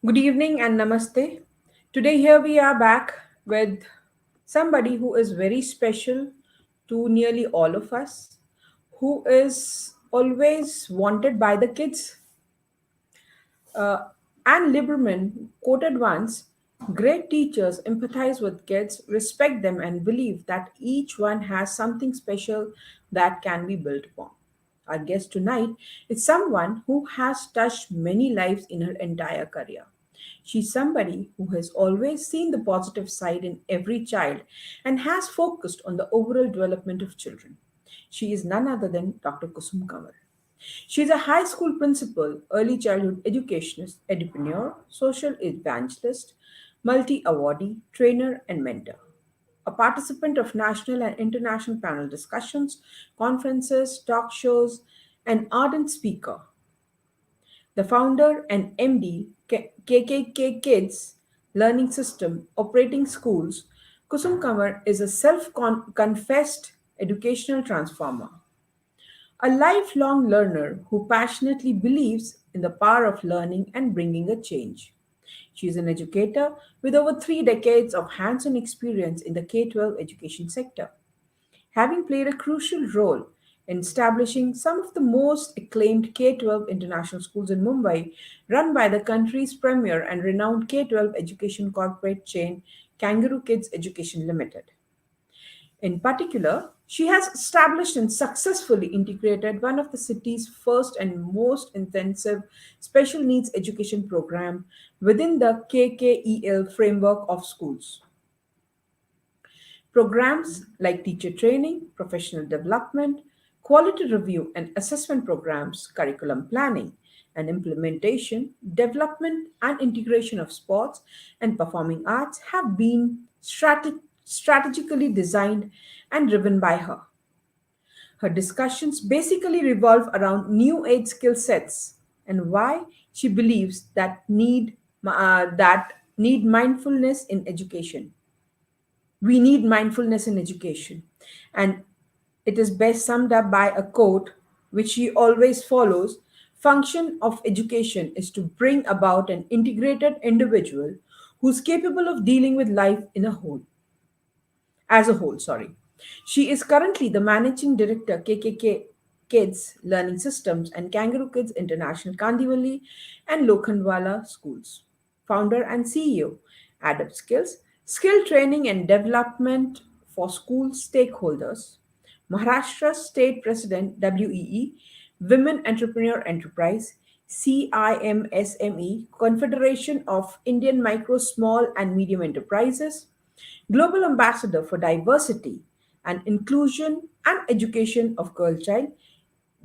Good evening and namaste. Today, here we are back with somebody who is very special to nearly all of us, who is always wanted by the kids. Anne Lieberman quoted once, "Great teachers empathize with kids, respect them, and believe that each one has something special that can be built upon." Our guest tonight is someone who has touched many lives in her entire career. She's somebody who has always seen the positive side in every child and has focused on the overall development of children. She is none other than Dr. Kusum Kanwar. She is a high school principal, early childhood educationist, edupreneur, social evangelist, multi awardee, trainer, and mentor. A participant of national and international panel discussions, conferences, talk shows, an ardent speaker. The founder and MD, KKKids Learning System, Operating Schools, Kusum Kanwar is a self confessed educational transformer, a lifelong learner who passionately believes in the power of learning and bringing a change. She is an educator with over 3 decades of hands on experience in the K 12 education sector, having played a crucial role in establishing some of the most acclaimed K 12 international schools in Mumbai, run by the country's premier and renowned K 12 education corporate chain, Kangaroo Kids Education Limited. In particular, she has established and successfully integrated one of the city's first and most intensive special needs education program within the KKEL framework of schools. Programs like teacher training, professional development, quality review and assessment programs, curriculum planning and implementation, development and integration of sports and performing arts have been strategically designed and driven by her. Her discussions basically revolve around new age skill sets and why she believes that need mindfulness in education. We need mindfulness in education. And it is best summed up by a quote which she always follows: function of education is to bring about an integrated individual who's capable of dealing with life in a whole as a whole, sorry. She is currently the managing director KKK Kids Learning Systems and Kangaroo Kids International Kandivali and Lokhandwala schools. Founder and CEO, AddUpSkills, skill training and development for school stakeholders. Maharashtra State President WEE, Women Entrepreneur Enterprise, CIMSME, Confederation of Indian Micro, Small and Medium Enterprises, Global Ambassador for Diversity and Inclusion and Education of Girl Child,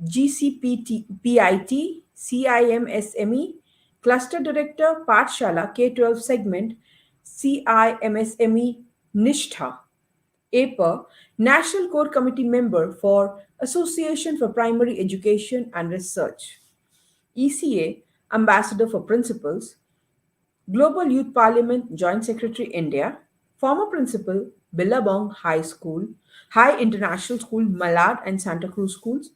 GCPIT, CIMSME, Cluster Director, Pathshala K-12 Segment, CIMSME, Nishtha, APER, National Core Committee Member for Association for Primary Education and Research, ECA, Ambassador for Principals, Global Youth Parliament Joint Secretary India, former principal Billabong High School, High International School, Malad and Santa Cruz schools,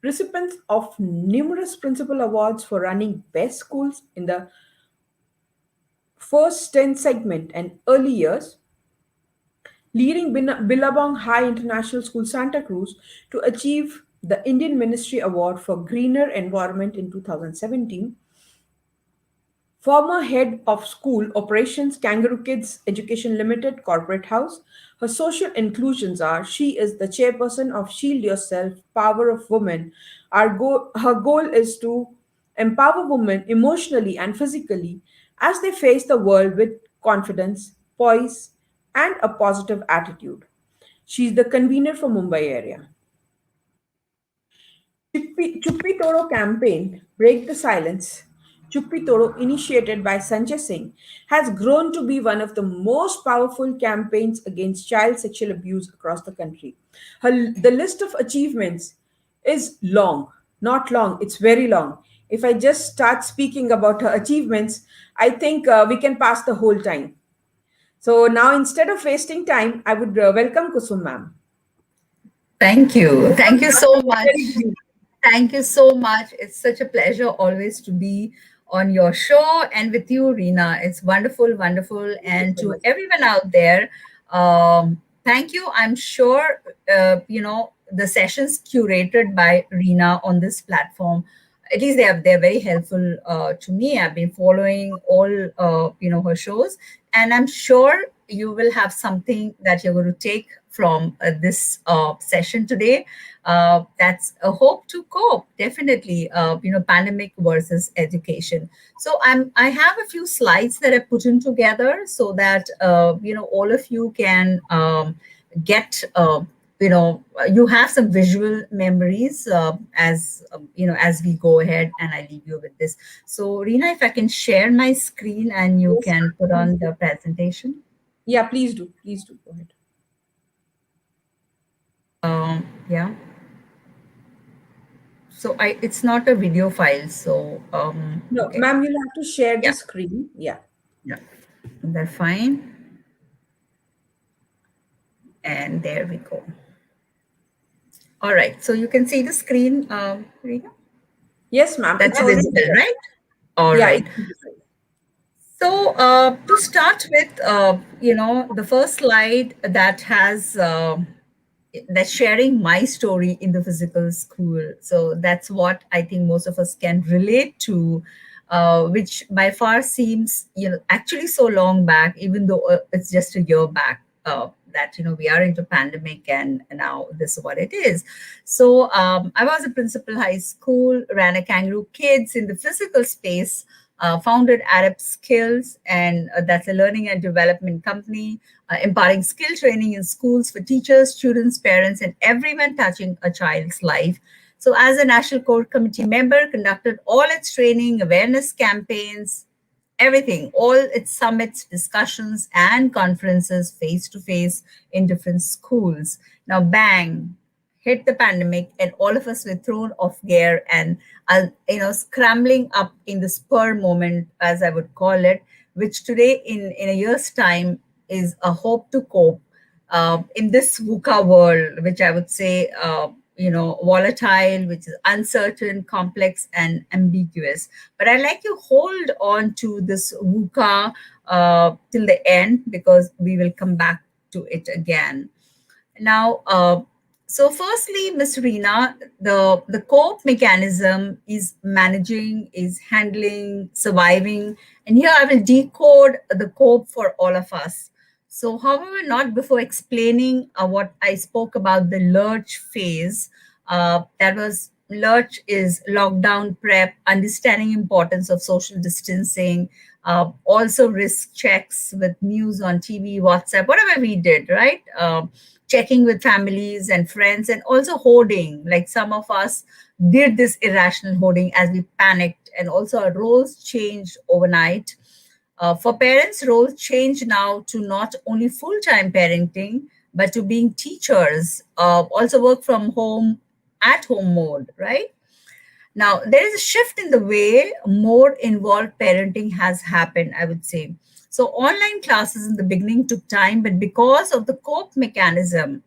recipients of numerous principal awards for running best schools in the first 10 segment and early years, leading Billabong High International School Santa Cruz to achieve the Indian Ministry Award for Greener Environment in 2017, former head of school operations, Kangaroo Kids Education Limited Corporate House. Her social inclusions are: she is the chairperson of Shield Yourself, Power of Women. Her goal is to empower women emotionally and physically as they face the world with confidence, poise, and a positive attitude. She is the convener for Mumbai area. Chuppi Toro campaign, Break the Silence, Chuppi Toro, initiated by Sanjay Singh, has grown to be one of the most powerful campaigns against child sexual abuse across the country. The list of achievements is long, not long, it's very long. If I just start speaking about her achievements, I think we can pass the whole time. So now, instead of wasting time, I would welcome Kusum ma'am. Thank you. Thank you so Very much. brief. Thank you so much. It's such a pleasure always to be on your show and with you, Reena. It's wonderful, wonderful. Thank you And so to much. everyone out there, thank you. I'm sure, the sessions curated by Reena on this platform, at least they're very helpful to me. I've been following all, her shows, and I'm sure you will have something that you're going to take from this session today. That's a hope to cope, definitely. Pandemic versus education. So I have a few slides that I put in together so that all of you can get you have some visual memories as we go ahead, and I leave you with this. So, Reena, if I can share my screen and you Yes, can put please on do. the presentation. Yeah, please do. Please do. Go ahead. Yeah. So it's not a video file. So No, okay. ma'am, you'll have to share the Yeah. screen. Yeah. Yeah. That's fine. And there we go. All right. So you can see the screen, Reena. Yes, ma'am. It's That's already visible, there. right? All Yeah, right. it's beautiful. So, to start with, the first slide that has that's sharing my story in the physical school. So that's what I think most of us can relate to, which by far seems, actually so long back, even though it's just a year back. That we are into pandemic, and now this is what it is. So I was a principal high school, ran a Kangaroo Kids in the physical space, founded AddUpSkills, and that's a learning and development company, imparting skill training in schools for teachers, students, parents, and everyone touching a child's life. So, as a National Core Committee member, conducted all its training, awareness campaigns, everything, all its summits, discussions, and conferences face to face in different schools. Now, bang, hit the pandemic, and all of us were thrown off gear and scrambling up in the spur moment, as I would call it, which today, in a year's time, is a hope to cope in this VUCA world, which I would say, volatile, which is uncertain, complex, and ambiguous. But I like to hold on to this VUCA till the end, because we will come back to it again. Now, so firstly, Ms. Reena, the cope mechanism is managing, is handling, surviving. And here I will decode the cope for all of us. So, however, not before explaining what I spoke about the lurch phase. That was lurch is lockdown prep, understanding importance of social distancing, also risk checks with news on TV, WhatsApp, whatever we did, right? Checking with families and friends, and also hoarding. Like some of us did this irrational hoarding as we panicked, and also our roles changed overnight. For parents, roles change now to not only full time parenting, but to being teachers, also work from home, at home mode, right? Now, there is a shift in the way more involved parenting has happened, I would say. So, online classes in the beginning took time, but because of the cope mechanism,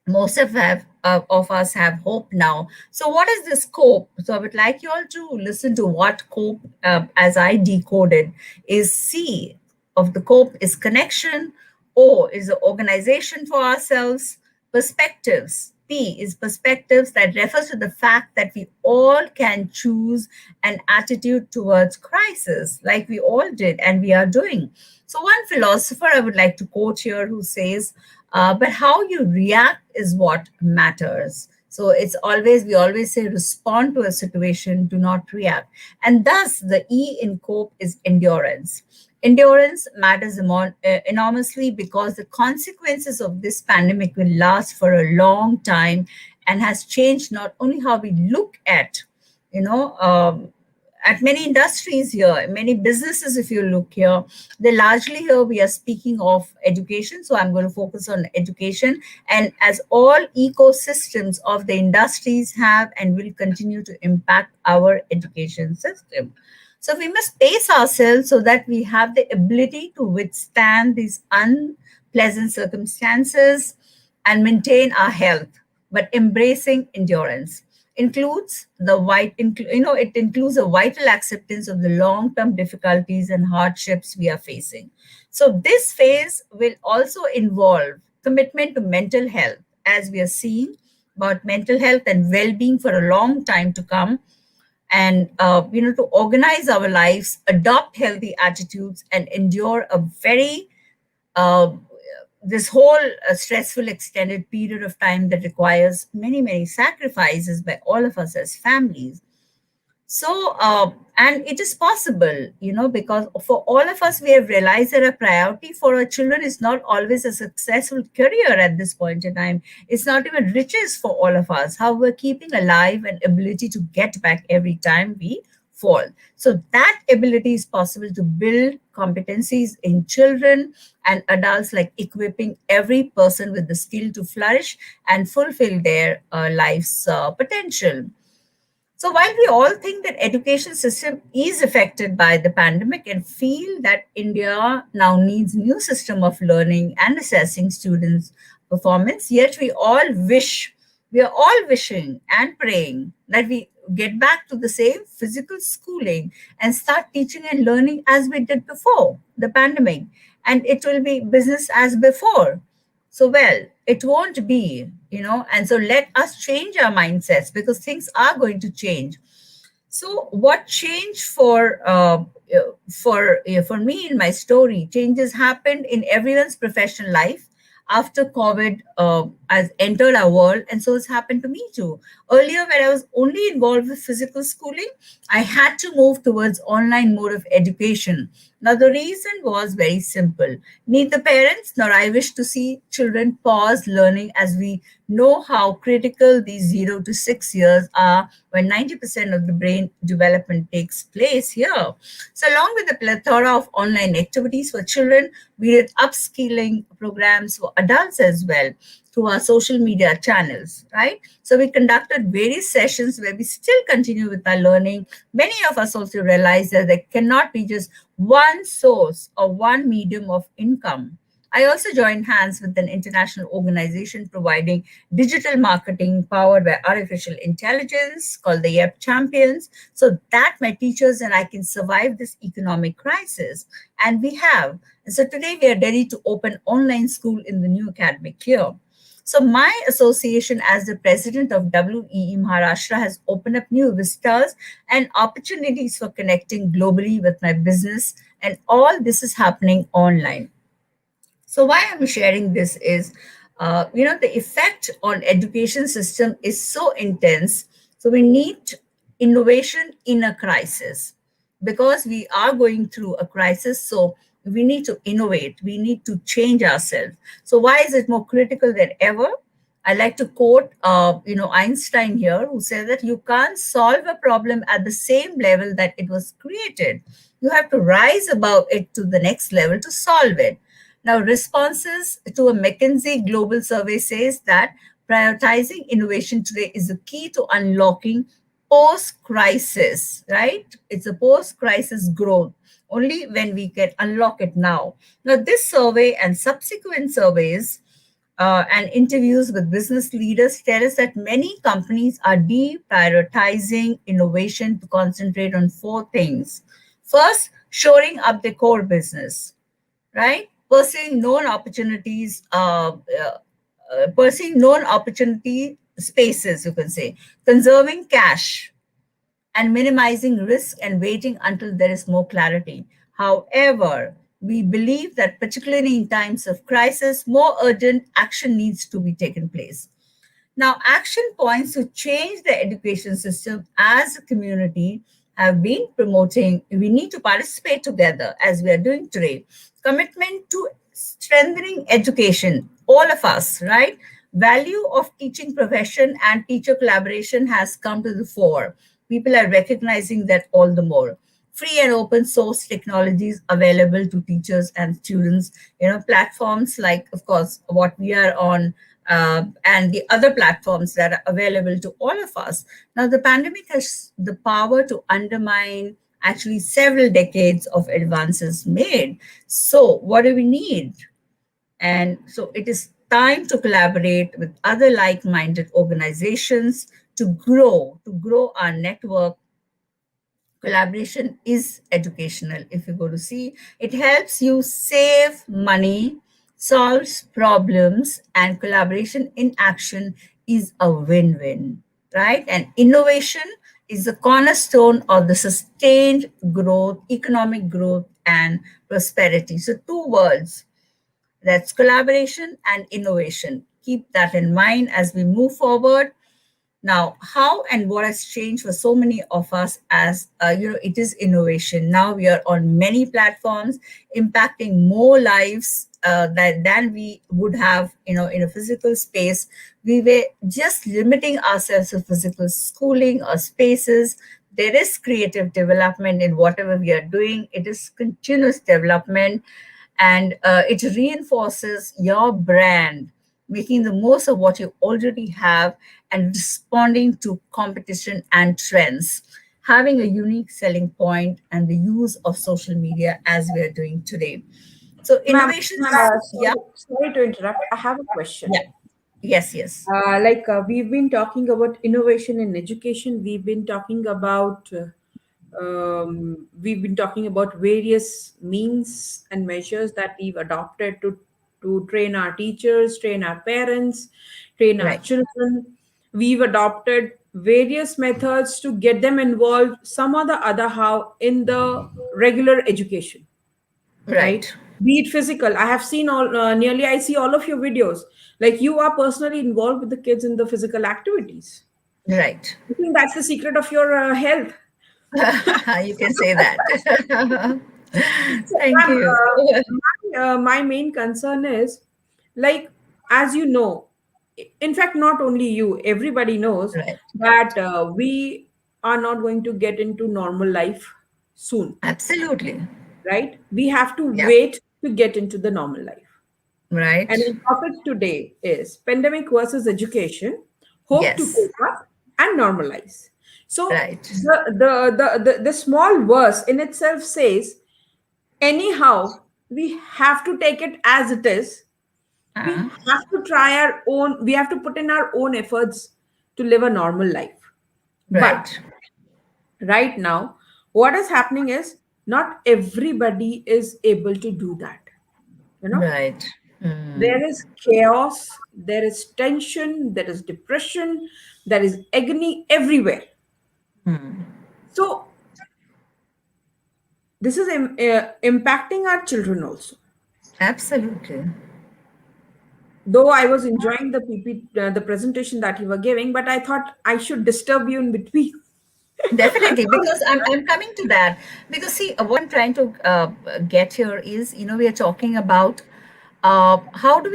most of us have hope now. So, what is this cope? So, I would like you all to listen to what cope, as I decoded, is C of the cope is connection, O is the organization for ourselves, perspectives. P is perspectives that refers to the fact that we all can choose an attitude towards crisis, like we all did and we are doing. So, one philosopher I would like to quote here who says, but how you react is what matters. So it's always, we always say, respond to a situation, do not react. And thus, the E in COPE is endurance. Endurance matters enormously, because the consequences of this pandemic will last for a long time, and has changed not only how we look you know, um, at many industries here, many businesses, if you look here, they largely here we are speaking of education. So I'm going to focus on education. And as all ecosystems of the industries have and will continue to impact our education system. So we must pace ourselves so that we have the ability to withstand these unpleasant circumstances and maintain our health, but embracing endurance. includes it includes a vital acceptance of the long term difficulties and hardships we are facing. So this phase will also involve commitment to mental health, as we are seeing about mental health and well-being for a long time to come, and to organize our lives, adopt healthy attitudes, and endure a very uh, this whole stressful extended period of time that requires many sacrifices by all of us as families. So, and it is possible, because for all of us, we have realized that a priority for our children is not always a successful career at this point in time. It's not even riches for all of us. How we're keeping alive an ability to get back every time we fall. So, that ability is possible to build competencies in children and adults, like equipping every person with the skill to flourish and fulfill their life's potential. So while we all think that education system is affected by the pandemic and feel that India now needs new system of learning and assessing students' performance, yet we are all wishing and praying that we get back to the same physical schooling and start teaching and learning as we did before the pandemic. And it will be business as before. So, well, it won't be, and so let us change our mindsets because things are going to change. So, what changed for me in my story? Changes happened in everyone's professional life after COVID has entered our world, and so it's happened to me too. Earlier, when I was only involved with physical schooling, I had to move towards online mode of education. Now, the reason was very simple. Neither parents nor I wish to see children pause learning, as we know how critical these 0 to 6 years are when 90% of the brain development takes place here. So, along with the plethora of online activities for children, we did upskilling programs for adults as well through our social media channels, right? So, we conducted various sessions where we still continue with our learning. Many of us also realize that there cannot be just one source or one medium of income. I also joined hands with an international organization providing digital marketing powered by artificial intelligence called the YEP Champions, so that my teachers and I can survive this economic crisis. And we have. And so today we are ready to open online school in the new academic year. So my association as the president of WEE Maharashtra has opened up new vistas and opportunities for connecting globally with my business, and all this is happening online. So why I'm sharing this is, the effect on education system is so intense. So we need innovation in a crisis because we are going through a crisis. So we need to innovate. We need to change ourselves. So why is it more critical than ever? I like to quote, Einstein here, who said that you can't solve a problem at the same level that it was created. You have to rise above it to the next level to solve it. Now, responses to a McKinsey global survey says that prioritizing innovation today is the key to unlocking post-crisis, right? It's a post-crisis growth. Only when we can unlock it now. Now, this survey and subsequent surveys and interviews with business leaders tell us that many companies are deprioritizing innovation to concentrate on four things. First, shoring up the core business, right? Pursuing known opportunity spaces, you can say, conserving cash, and minimizing risk and waiting until there is more clarity. However, we believe that particularly in times of crisis, more urgent action needs to be taken place. Now, action points to change the education system as a community have been promoting. We need to participate together as we are doing today. Commitment to strengthening education, all of us, right? Value of teaching profession and teacher collaboration has come to the fore. People are recognizing that all the more. Free and open source technologies available to teachers and students, platforms like, of course, what we are on, and the other platforms that are available to all of us. Now, the pandemic has the power to undermine actually several decades of advances made. So, what do we need? And so, it is time to collaborate with other like minded organizations to grow our network. Collaboration is educational. If you go to see, it helps you save money, solves problems, and collaboration in action is a win-win, right? And innovation is the cornerstone of the sustained growth, economic growth, and prosperity. So two words, that's collaboration and innovation. Keep that in mind as we move forward. Now, how and what has changed for so many of us, as it is innovation. Now we are on many platforms, impacting more lives than we would have, in a physical space. We were just limiting ourselves to physical schooling or spaces. There is creative development in whatever we are doing. It is continuous development, and it reinforces your brand, making the most of what you already have and responding to competition and trends, having a unique selling point, and the use of social media as we are doing today. So Ma'am, innovation is, yeah, sorry to interrupt. I have a question. yeah, yes, yes, We've been talking about innovation in education. We've been talking about various means and measures that we've adopted to train our teachers, train our parents, train our right, children. We've adopted various methods to get them involved, some or the other how, in the regular education, right? right, Be it physical. I have seen nearly, I see all of your videos. Like, you are personally involved with the kids in the physical activities. right. I think that's the secret of your health. You can say that. So, Thank ma'am, you. my main concern is, like, as you know, in fact, not only you, everybody knows Right, that we are not going to get into normal life soon, absolutely. right? We have to Yeah, wait to get into the normal life. And right, the topic today is pandemic versus education, hope to yes, cope up and normalize. So right, the small verse in itself says, anyhow, we have to take it as it is. We uh, have to try our own, we have to put in our own efforts to live a normal life. But right, right now, what is happening is not everybody is able to do that. You know, right. Hmm. there is chaos, there is tension, there is depression, there is agony everywhere. So this is impacting our children also. Absolutely. Though I was enjoying the presentation that you were giving, but I thought I should disturb you in between. Definitely, because I'm coming to that. Because see, what I'm trying to get here is, we are talking about how do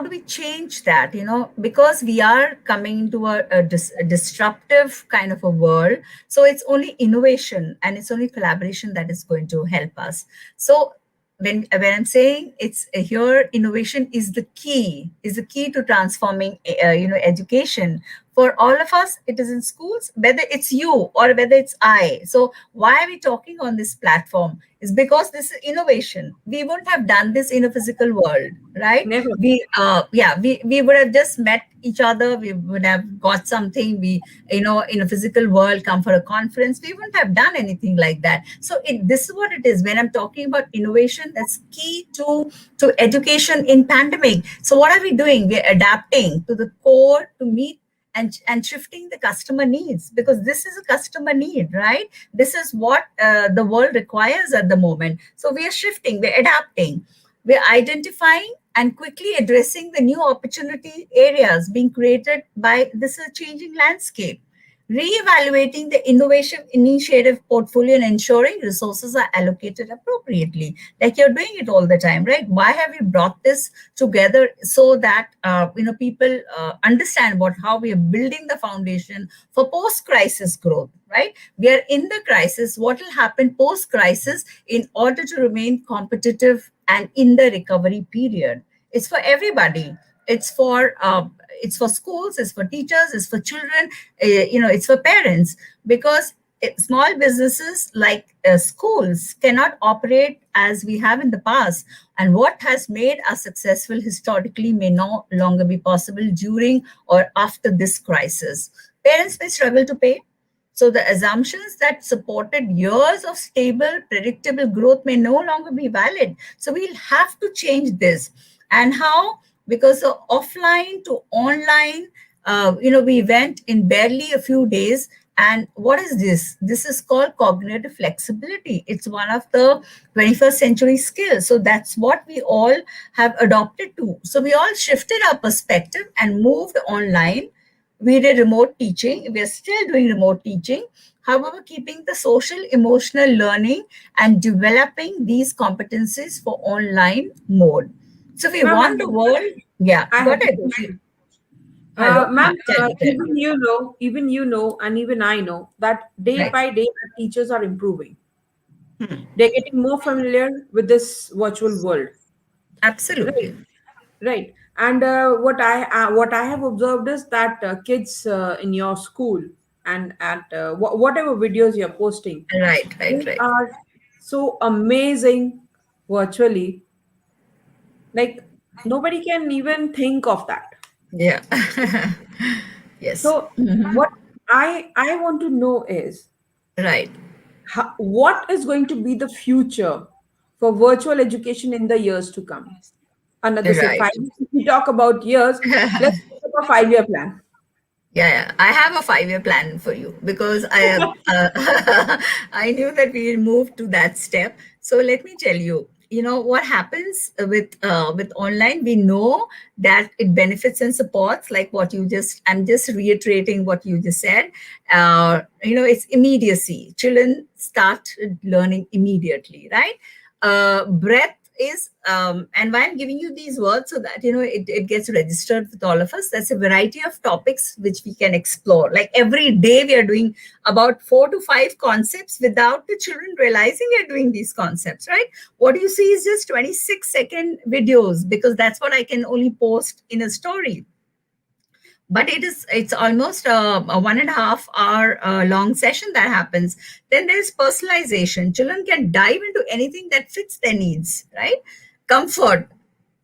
we change that, because we are coming into a disruptive kind of a world. So it's only innovation and it's only collaboration that is going to help us. So when I'm saying it's here, innovation is the key to transforming education for all of us. It is in schools, whether it's you or whether it's I. So why are we talking on this platform is because this is innovation. We wouldn't have done this in a physical world, right? Never. We would have just met each other. We would have got something. We, in a physical world, come for a conference. We wouldn't have done anything like that. So this is what it is. When I'm talking about innovation, that's key to education in pandemic. So what are we doing? We're adapting to the core to meet and shifting the customer needs, because this is a customer need, right? This is what the world requires at the moment. So we are shifting, we're adapting, we're identifying and quickly addressing the new opportunity areas being created by this changing landscape, reevaluating the innovation initiative portfolio and ensuring resources are allocated appropriately, like you're doing it all the time, right? Why have you brought this together? So that people understand how we are building the foundation for post crisis growth, right? We are in the crisis. What will happen post crisis in order to remain competitive and in the recovery period? It's for everybody. It's for schools, it's for teachers, it's for children, it's for parents, because small businesses like schools cannot operate as we have in the past, and what has made us successful historically may no longer be possible during or after this crisis. Parents may struggle to pay. So the assumptions that supported years of stable, predictable growth may no longer be valid. So we'll have to change this. And how? Because of offline to online, we went in barely a few days. And what is this? This is called cognitive flexibility. It's one of the 21st century skills. So that's what we all have adopted to. So we all shifted our perspective and moved online. We did remote teaching. We are still doing remote teaching. However, keeping the social emotional learning and developing these competencies for online mode. So we Ma'am, want the world. Yeah, I got have a it. question. Hello. Ma'am, Tell me, tell me. even you know, and even I know that day Right. by day our teachers are improving. Hmm. They're getting more familiar with this virtual world. Right, Absolutely. right. And what I have observed is that kids in your school and at whatever videos you're posting, Right, right, they right. are so amazing virtually. Like nobody can even think of that. Yeah. Yes. So what I want to know is Right. what is going to be the future for virtual education in the years to come? Another say Right. 5 years. If we talk about years, let's talk about a 5 year plan. Yeah, yeah. I have a 5-year plan for you because I have, I knew that we will move to that step. So let me tell you, what happens with online. We know that it benefits and supports, like what you just. I'm just reiterating what you just said. It's immediacy. Children start learning immediately, right? Breadth is and why I'm giving you these words so that it gets registered with all of us. There's a variety of topics which we can explore. Like every day we are doing about 4 to 5 concepts without the children realizing we are doing these concepts, right? What you see is just 26-second videos because that's what I can only post in a story, but it's almost a 1.5 hour long session that happens. Then there's personalization. Children can dive into anything that fits their needs, right? Comfort.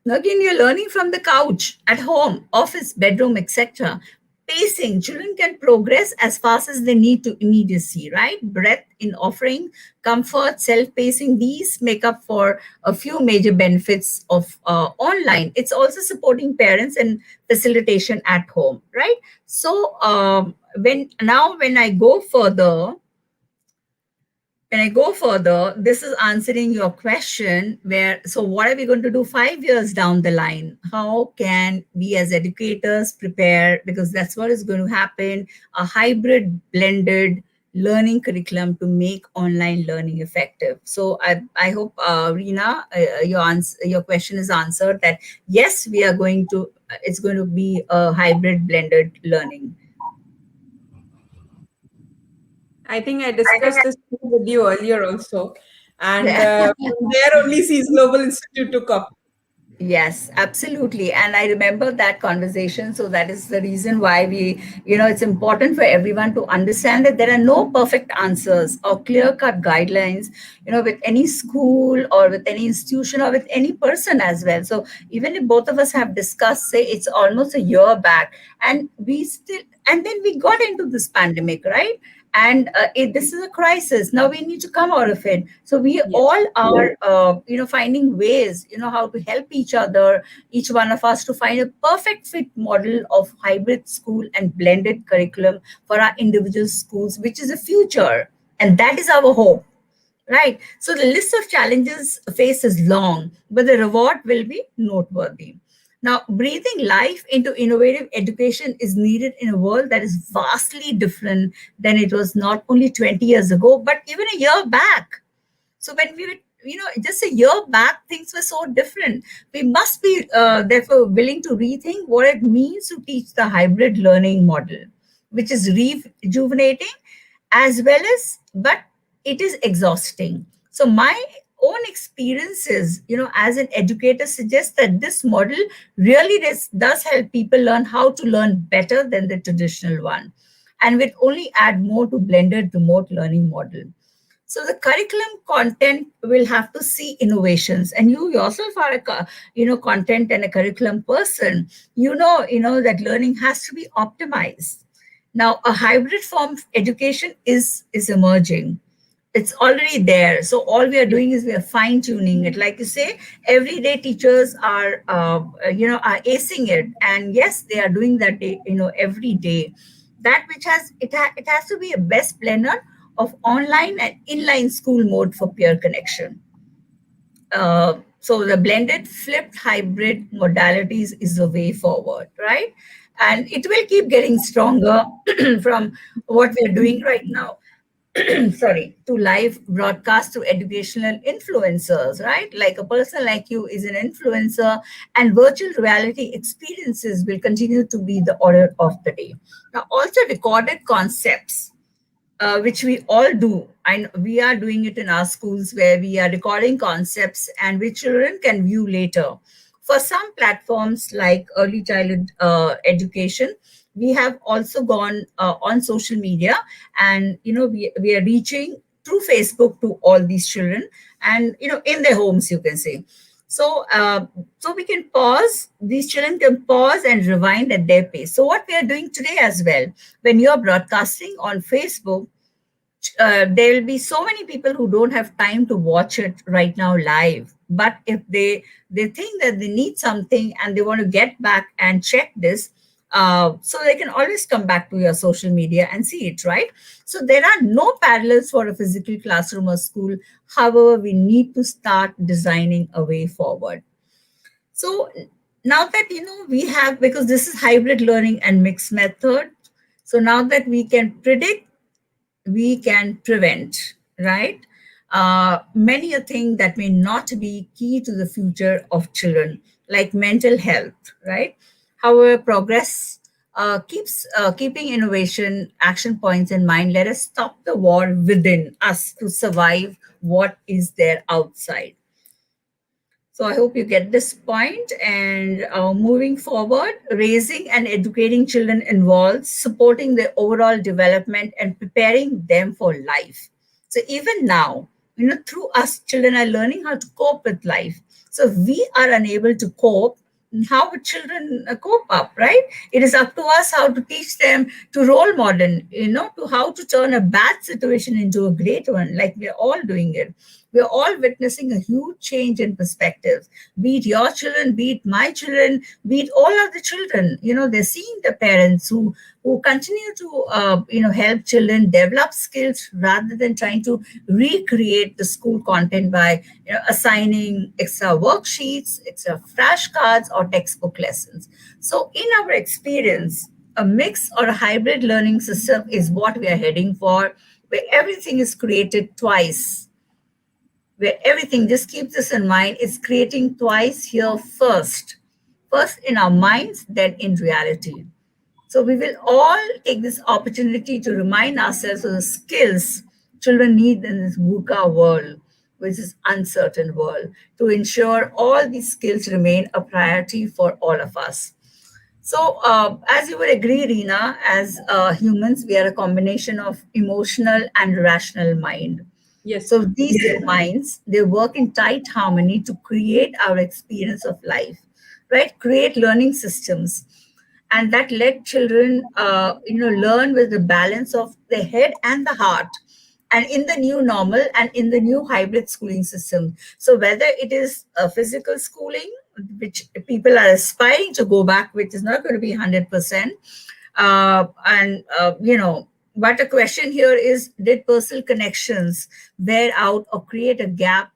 Again, you're learning from the couch, at home, office, bedroom, etc. Pacing. Children can progress as fast as they need to immediacy, right? Breadth in offering, comfort, self-pacing. These make up for a few major benefits of online. It's also supporting parents and facilitation at home, right? So when I go further, this is answering your question where, so what are we going to do 5 years down the line? How can we as educators prepare? Because that's what is going to happen, a hybrid blended learning curriculum to make online learning effective. So I hope, Reena, your question is answered that yes, we are going to, it's going to be a hybrid blended learning. I think I discussed this with you earlier also. And Yeah. from there only Seas Global Institute took up. Yes, absolutely. And I remember that conversation. So that is the reason why it's important for everyone to understand that there are no perfect answers or clear cut guidelines, with any school or with any institution or with any person as well. So even if both of us have discussed, say, it's almost a year back, and and then we got into this pandemic, right? And this is a crisis. Now we need to come out of it. So we Yes. all are finding ways, how to help each other, each one of us, to find a perfect fit model of hybrid school and blended curriculum for our individual schools, which is the future, and that is our hope. Right. So the list of challenges faced is long, but the reward will be noteworthy. Now, breathing life into innovative education is needed in a world that is vastly different than it was not only 20 years ago, but even a year back. So when we were, just a year back, things were so different. We must be, therefore, willing to rethink what it means to teach the hybrid learning model, which is rejuvenating as well as, but it is exhausting. So my own experiences, as an educator, suggest that this model really does help people learn how to learn better than the traditional one, and will only add more to blended remote learning model. So the curriculum content will have to see innovations, and you yourself are a content and a curriculum person. You know that learning has to be optimized. Now, a hybrid form of education is emerging. It's already there. So all we are doing is we are fine tuning it. Like you say, everyday teachers are, are acing it, and yes, they are doing that day, every day. That which it has to be a best blender of online and inline school mode for peer connection. So the blended flipped hybrid modalities is the way forward, right? And it will keep getting stronger from what we are doing right now. Sorry, to live broadcast to educational influencers, right? Like a person like you is an influencer, and virtual reality experiences will continue to be the order of the day. Now, also recorded concepts, which we all do. And we are doing it in our schools where we are recording concepts and which children can view later. For some platforms like early childhood education, we have also gone on social media, and we are reaching through Facebook to all these children, and in their homes, you can say. So we can pause, these children can pause and rewind at their pace. So what we are doing today as well, when you are broadcasting on Facebook, there will be so many people who don't have time to watch it right now live, but if they think that they need something and they want to get back and check this, so they can always come back to your social media and see it, right? So there are no parallels for a physical classroom or school. However, we need to start designing a way forward. So now that we have, because this is hybrid learning and mixed method, so now that we can predict, we can prevent, right? Many a thing that may not be key to the future of children, like mental health, right? However, progress keeps keeping innovation action points in mind. Let us stop the war within us to survive what is there outside. So I hope you get this point. And moving forward, raising and educating children involves supporting their overall development and preparing them for life. So even now, through us, children are learning how to cope with life. So if we are unable to cope, how would children cope up, right? It is up to us how to teach them to role model, to how to turn a bad situation into a great one, like we're all doing it. We're all witnessing a huge change in perspectives, be it your children, be it my children, be it all of the children. They're seeing the parents who continue to help children develop skills rather than trying to recreate the school content by assigning extra worksheets, extra flashcards, or textbook lessons. So in our experience, a mix or a hybrid learning system is what we are heading for, where everything is created twice, where everything, just keep this in mind, is creating twice here first in our minds, then in reality. So we will all take this opportunity to remind ourselves of the skills children need in this VUCA world, which is uncertain world, to ensure all these skills remain a priority for all of us. So, as you would agree, Reena, as humans, we are a combination of emotional and rational mind. Yes. So these two minds, they work in tight harmony to create our experience of life, right? Create learning systems, and that let children, learn with the balance of the head and the heart, and in the new normal and in the new hybrid schooling system. So whether it is a physical schooling, which people are aspiring to go back, which is not going to be 100%, and but the question here is, did personal connections wear out or create a gap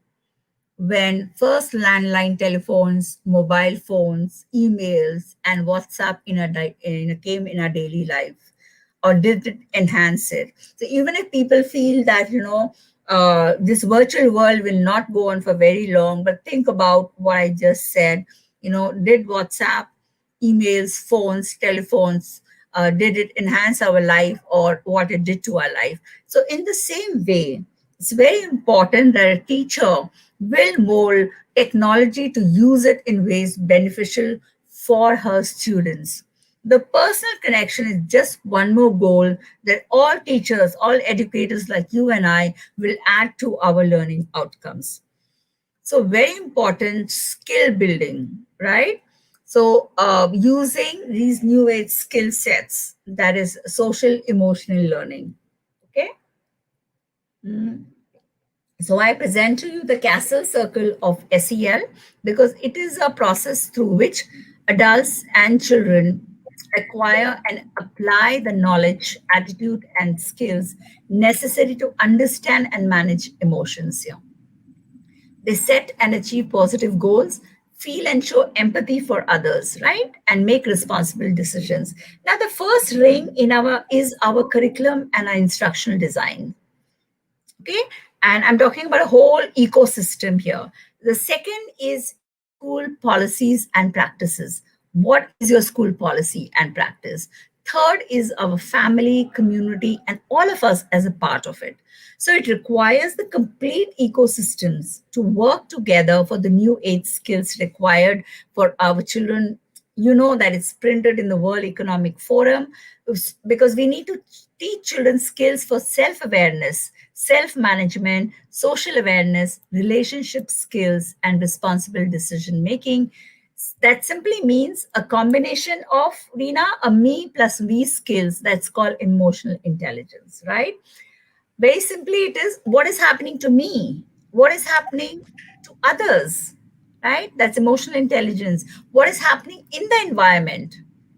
when first landline telephones, mobile phones, emails, and WhatsApp came in our daily life? Or did it enhance it? So even if people feel that, this virtual world will not go on for very long, but think about what I just said. Did WhatsApp, emails, phones, telephones, did it enhance our life or what it did to our life? So in the same way, it's very important that a teacher will mold technology to use it in ways beneficial for her students. The personal connection is just one more goal that all teachers, all educators like you and I will add to our learning outcomes. So, very important skill building, right? So using these new age skill sets, that is social emotional learning. Okay. Mm. So I present to you the castle circle of SEL because it is a process through which adults and children acquire and apply the knowledge, attitude, and skills necessary to understand and manage emotions here. They set and achieve positive goals, feel and show empathy for others, right? And make responsible decisions. Now, the first ring in our is our curriculum and our instructional design. Okay. And I'm talking about a whole ecosystem here. The second is school policies and practices. What is your school policy and practice? Third is our family, community, and all of us as a part of it. So it requires the complete ecosystems to work together for the new age skills required for our children. You know that it's printed in the World Economic Forum because we need to teach children skills for self awareness, self management, social awareness, relationship skills, and responsible decision making. That simply means a combination of, Rina, a me plus we skills that's called emotional intelligence, right? Very simply, it is what is happening to me, what is happening to others, right? That's emotional intelligence. What is happening in the environment,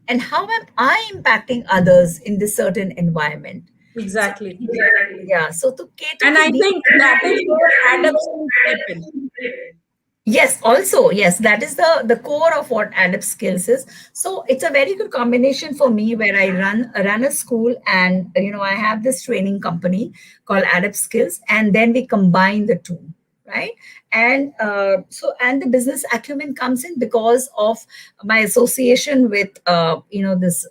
and how am I impacting others in this certain environment? So, Exactly. yeah, so to cater And to I these. think that is where AddUpSkills step in. Yes, also, yes, that is the core of what AddUpSkills is. So it's a very good combination for me where I run a school, and I have this training company called AddUpSkills, and then we combine the two, right? And and the business acumen comes in because of my association with this.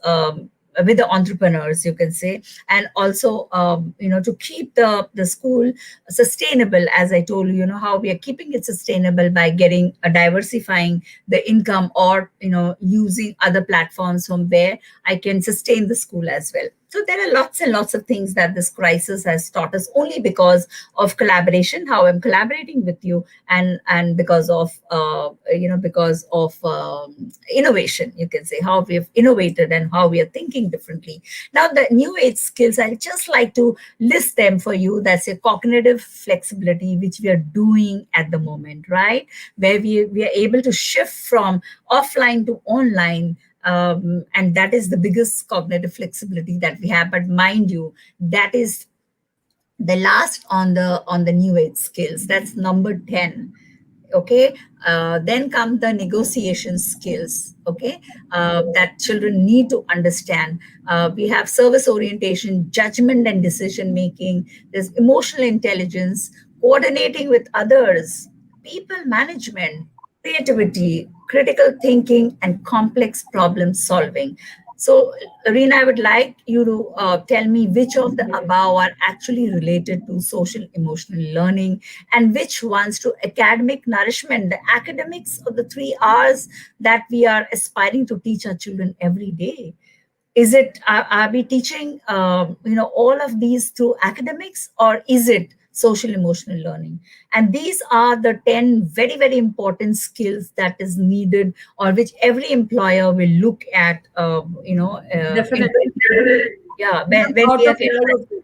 With the entrepreneurs, you can say, and also to keep the school sustainable. As I told you, how we are keeping it sustainable by getting diversifying the income, or using other platforms from where I can sustain the school as well. So there are lots and lots of things that this crisis has taught us, only because of collaboration, how I'm collaborating with you, and because of innovation, you can say, how we have innovated and how we are thinking differently. Now, the new age skills, I just like to list them for you. That's a cognitive flexibility, which we are doing at the moment, right? Where we are able to shift from offline to online. And that is the biggest cognitive flexibility that we have. But mind you, that is the last on the new age skills. That's number 10. Okay. Then come the negotiation skills. Okay. That children need to understand. We have service orientation, judgment and decision making. There's emotional intelligence, coordinating with others, people management, creativity, critical thinking, and complex problem solving. So, Reena, I would like you to tell me which of the above are actually related to social emotional learning, and which ones to academic nourishment, the academics of the 3 hours that we are aspiring to teach our children every day. Is it, are we teaching all of these through academics, or is it social emotional learning? And these are the 10 very very important skills that is needed, or which every employer will look at, Definitely. yeah, when Out we are of getting, all of them,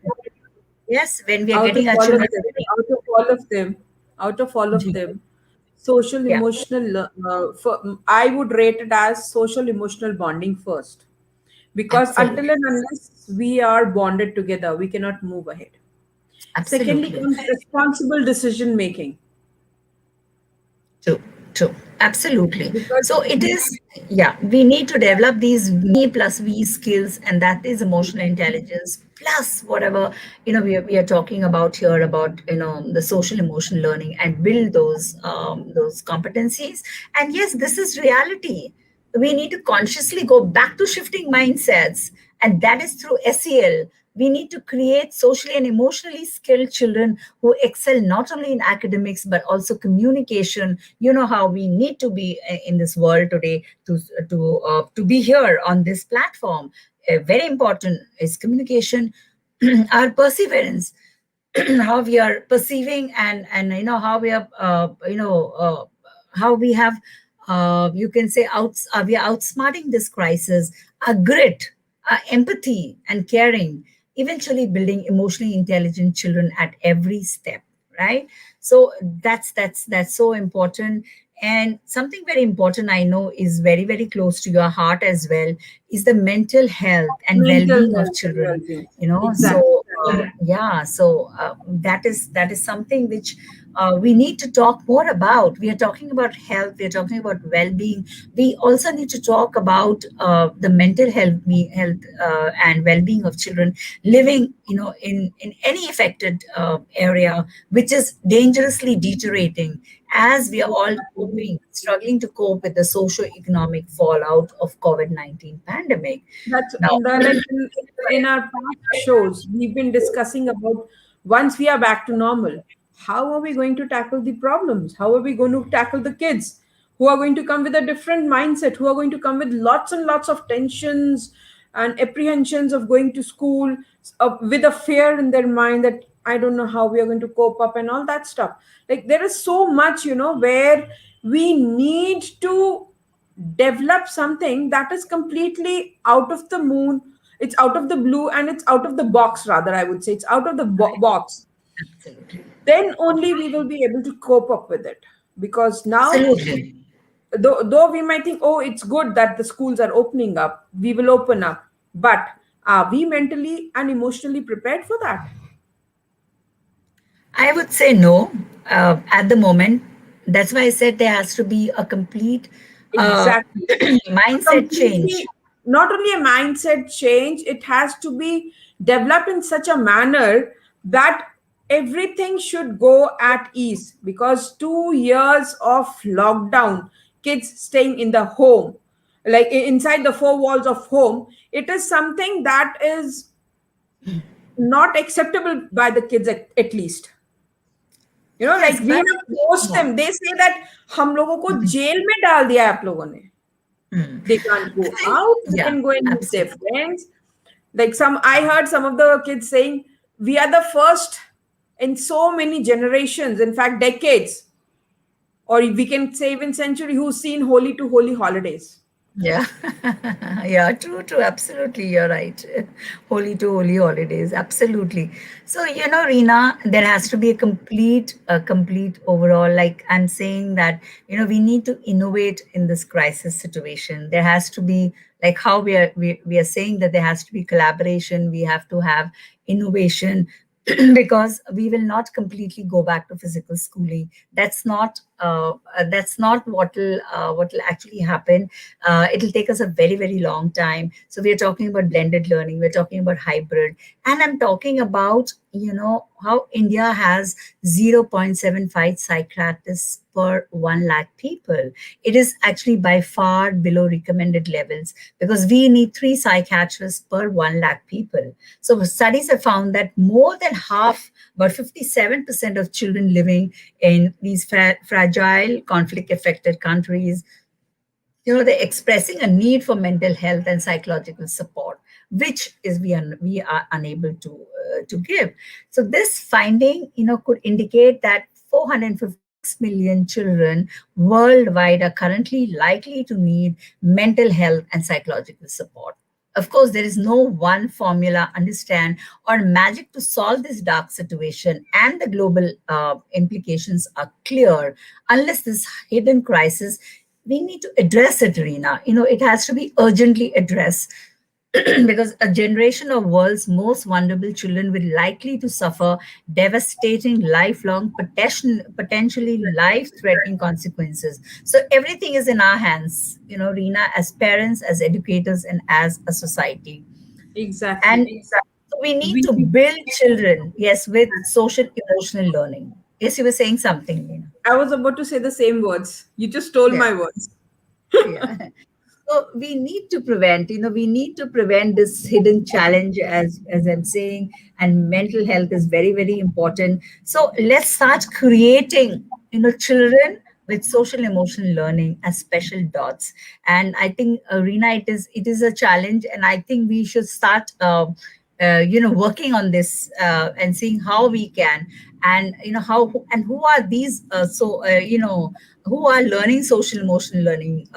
yes, when we are out of getting our all of children them, ready. out of all of them, out of all of them, social Yeah, emotional, I would rate it as social emotional bonding first. Because until absolutely, and unless we are bonded together, we cannot move ahead. Secondly absolutely. comes responsible decision making. True, true. Absolutely. Because So it is, yeah, we need to develop these me plus we skills, and that is emotional intelligence plus whatever, we are talking about here about, the social emotional learning, and build those competencies. And yes, this is reality. We need to consciously go back to shifting mindsets, and that is through SEL. We need to create socially and emotionally skilled children who excel not only in academics but also communication. You know how we need to be in this world today to be here on this platform. Very important is communication, our perseverance, how we are perceiving, and how we are how we have you can say we are outsmarting this crisis. Our grit, our empathy and caring, eventually building emotionally intelligent children at every step, right? So that's so important. And something very important, I know, is very very close to your heart as well, is the mental health and Mental well-being of health and children. well-being. Exactly. So yeah, so that is something which we need to talk more about. We are talking about health, we are talking about well-being. We also need to talk about the mental health and well-being of children living, in any affected area, which is dangerously deteriorating, as we are all struggling to cope with the socio-economic fallout of COVID-19 pandemic. That's Now, like in our past shows, we've been discussing about once we are back to normal, how are we going to tackle the problems? How are we going to tackle the kids who are going to come with a different mindset, who are going to come with lots and lots of tensions and apprehensions of going to school, with a fear in their mind that I don't know how we are going to cope up and all that stuff. Like there is so much, where we need to develop something that is completely out of the moon, it's out of the blue, and it's out of the box, rather I would say it's out of the box. absolutely. Then only we will be able to cope up with it, because now, Absolutely. though we might think, oh, it's good that the schools are opening up, we will open up, but are we mentally and emotionally prepared for that? I would say no at the moment. That's why I said there has to be a complete uh, Exactly. mindset change. Completely, not only a mindset change, it has to be developed in such a manner that everything should go at ease, because 2 years of lockdown, kids staying in the home, like inside the four walls of home, it is something that is not acceptable by the kids, at least. Yes, Like we but have forced yeah. them, they say that हम लोगों को jail में डाल दिया है आप लोगों ने. Hmm. They can't I go think, out, they yeah, can go and meet their absolutely. friends. Like I heard some of the kids saying, we are the first in so many generations, in fact, decades, or we can say even century, who's seen holy to holy holidays. Yeah, yeah, true, true. Absolutely, you're right. Holy to holy holidays, absolutely. So, Reena, there has to be a complete overall. Like I'm saying that, we need to innovate in this crisis situation. There has to be, like how we are saying that there has to be collaboration. We have to have innovation because we will not completely go back to physical schooling. That's not what will actually happen. It'll take us a very very long time. So we are talking about blended learning, we're talking about hybrid, and I'm talking about how India has 0.75 psychiatrists per 1 lakh people. It is actually by far below recommended levels, because we need 3 psychiatrists per 1 lakh people. So studies have found that more than half, about 57% of children living in these fragile, conflict affected countries, they're expressing a need for mental health and psychological support, which is we are unable to give. So this finding, could indicate that 456 million children worldwide are currently likely to need mental health and psychological support. Of course, there is no one formula, understand, or magic to solve this dark situation, and the global implications are clear. Unless this hidden crisis, we need to address it, Reena. It has to be urgently addressed because a generation of world's most vulnerable children will likely to suffer devastating, lifelong, potentially life-threatening consequences. So everything is in our hands, Reena, as parents, as educators, and as a society. Exactly. And so we need to We, build children, yes, with social emotional learning. Yes, you were saying something, Reena. I was about to say the same words. You just stole Yeah, my words. yeah. So we need to prevent this hidden challenge, as I'm saying, and mental health is very, very important. So let's start creating, children with social emotional learning as special dots. And I think, Reena, it is a challenge, and I think we should start. working on this and seeing how we can, and how and who are these who are learning social emotional learning,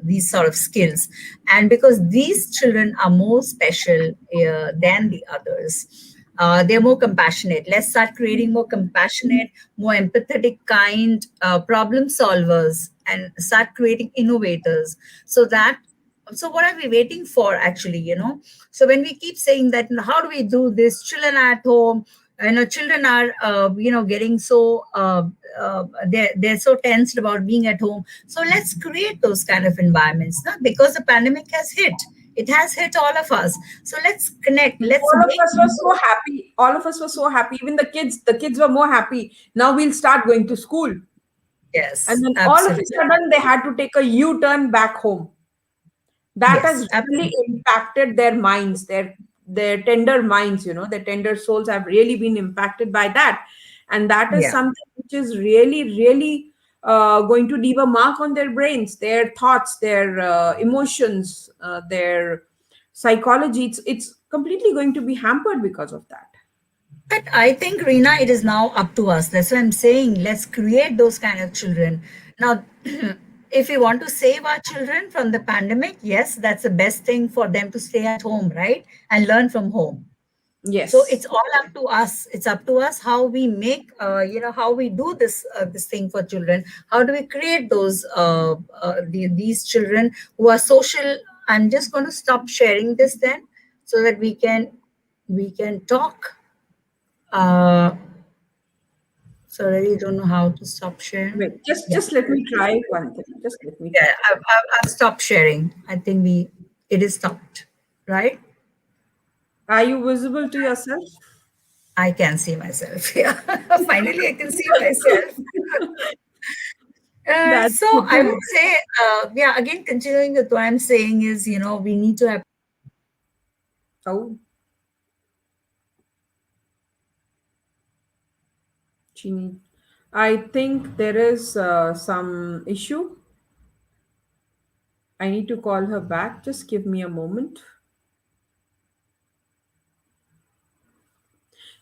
these sort of skills. And because these children are more special than the others, they're more compassionate. Let's start creating more compassionate, more empathetic kind problem solvers, and start creating innovators. So what are we waiting for, actually? So when we keep saying that, how do we do this, children are at home, children are getting so they're so tensed about being at home. So let's create those kind of environments, not because the pandemic has hit. It has hit all of us. So let's connect, let's All of make us were so happy. All of us were so happy. Even the kids were more happy. Now we'll start going to school. And yes, then all of a absolutely. sudden they had to take a U-turn back home. That Yes, has really absolutely. impacted their minds, their tender minds, their tender souls have really been impacted by that. And that is Yeah. something which is really, really going to leave a mark on their brains, their thoughts, their emotions, their psychology. It's completely going to be hampered because of that. But I think, Reena, it is now up to us. That's what I'm saying. Let's create those kind of children. Now, if we want to save our children from the pandemic, yes, that's the best thing for them to stay at home, right? And learn from home. So Yes. it's all up to us. It's up to us how we make, how we do this thing for children. How do we create these children who are social? I'm just going to stop sharing this then, so that we can talk. Uh, so I really don't know how to stop sharing. Wait, just Yeah, just let me try one thing. Just let me yeah. try. I've stopped sharing. I think it is stopped, right? Are you visible to yourself? I can see myself. Yeah, finally I can see myself. That's So good I to would hear. say, yeah. Again, continuing with what I'm saying is, we need to have. Oh, Chini. I think there is some issue. I need to call her back. Just give me a moment.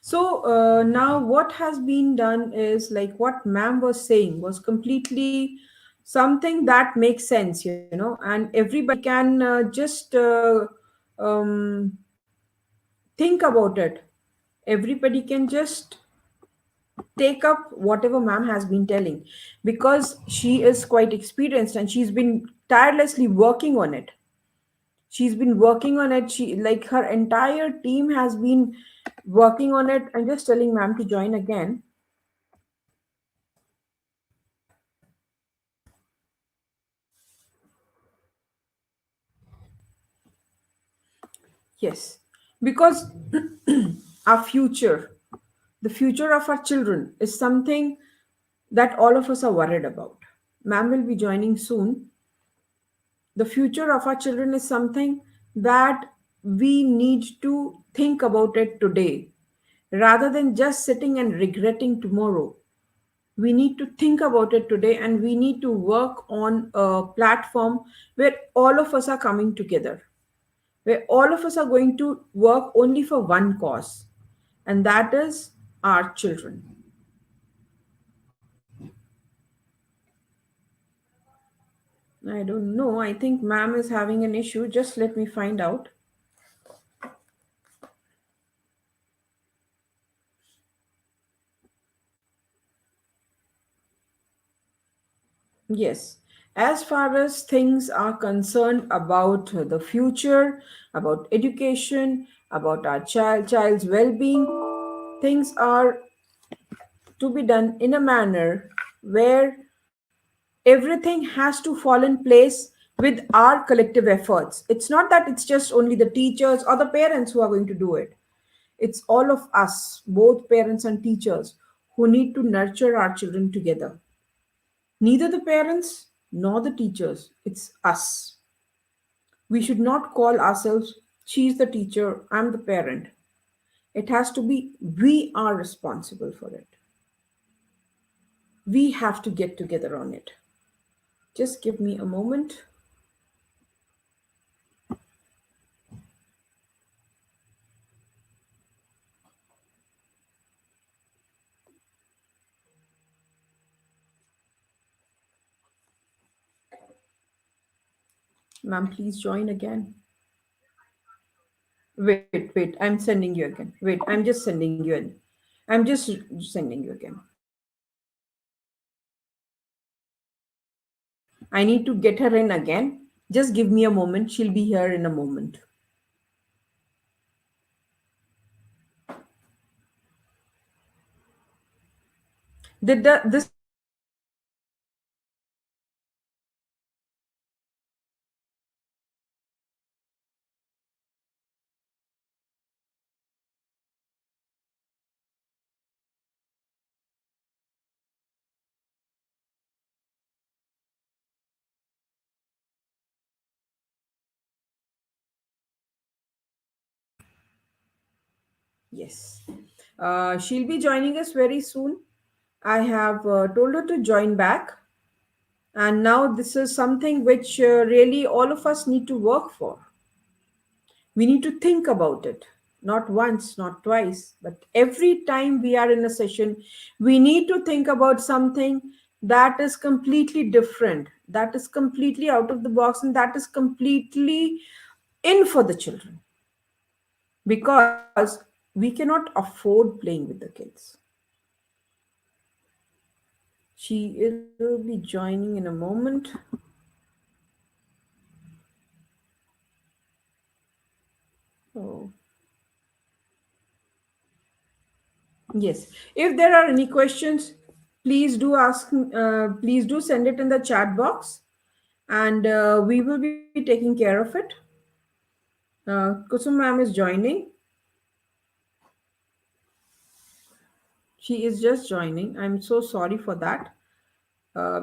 So now what has been done is like what ma'am was saying was completely something that makes sense, and everybody can just think about it. Everybody can just take up whatever ma'am has been telling because she is quite experienced and she's been tirelessly working on it. She's been working on it. She, like, her entire team has been working on it. I'm just telling ma'am to join again. Yes, because our future, the future of our children, is something that all of us are worried about. Ma'am will be joining soon. The future of our children is something that we need to think about it today rather than just sitting and regretting tomorrow. We need to think about it today and we need to work on a platform where all of us are coming together, where all of us are going to work only for one cause, and that is our children. I don't know. I think ma'am is having an issue. Just let me find out. Yes. As far as things are concerned about the future, about education, about our child's well-being, things are to be done in a manner where everything has to fall in place with our collective efforts. It's not that it's just only the teachers or the parents who are going to do it. It's all of us, both parents and teachers, who need to nurture our children together. Neither the parents nor the teachers, it's us. We should not call ourselves, she's the teacher, I'm the parent. It has to be, we are responsible for it. We have to get together on it. Just give me a moment. Ma'am, please join again. Wait, I'm sending you again. Wait, I'm just sending you in. I'm just sending you again. I need to get her in again. Just give me a moment. She'll be here in a moment. This session is being recorded. Yes. She'll be joining us very soon. I have told her to join back. And now this is something which really all of us need to work for. We need to think about it, not once, not twice, but every time we are in a session, we need to think about something that is completely different, that is completely out of the box, and that is completely in for the children, because we cannot afford playing with the kids. She will be joining in a moment. Oh. Yes. If there are any questions, please do ask. Please do send it in the chat box, and we will be taking care of it. Kusum ma'am is joining. She is just joining. I'm so sorry for that,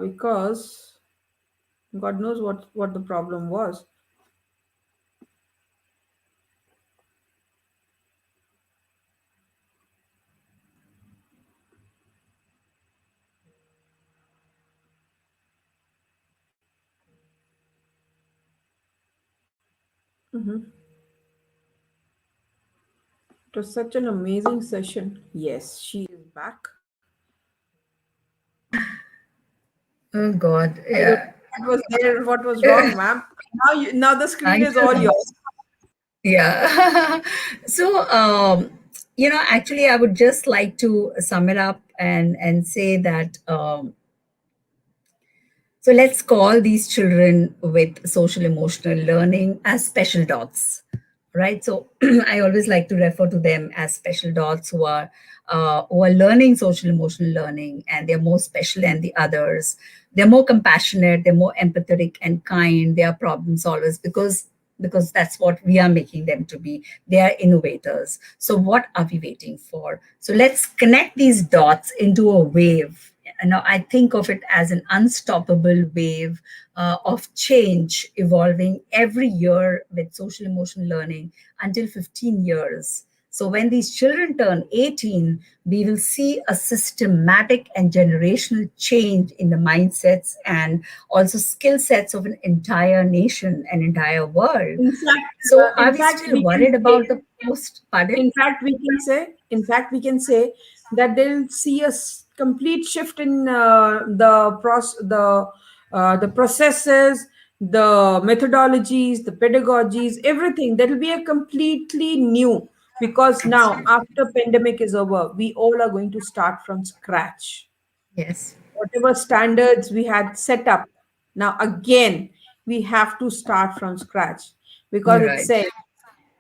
because God knows what the problem was. Mhm. It was such an amazing session. Yes, she is back. Oh God, I don't yeah. know what was there, what was wrong, ma'am. Now the I screen is don't all know. yours. Yeah. So, actually, I would just like to sum it up and say that so let's call these children with social emotional learning as special dots, right? So I always like to refer to them as special dots who are learning social emotional learning, and they're more special than the others. They're more compassionate, they're more empathetic and kind. They are problem solvers because that's what we are making them to be. They are innovators. So what are we waiting for? So let's connect these dots into a wave. Now I think of it as an unstoppable wave of change evolving every year with social emotional learning until 15 years. So when these children turn 18, we will see a systematic and generational change in the mindsets and also skill sets of an entire nation, an entire world. So are In we fact, still we can worried say about the post? Pardon? in fact we can say that they'll see a complete shift in the processes, the methodologies, the pedagogies, everything that will be a completely new, because now Absolutely. after pandemic is over, we all are going to start from scratch. Yes. Whatever standards we had set up, now again we have to start from scratch, because it Right. says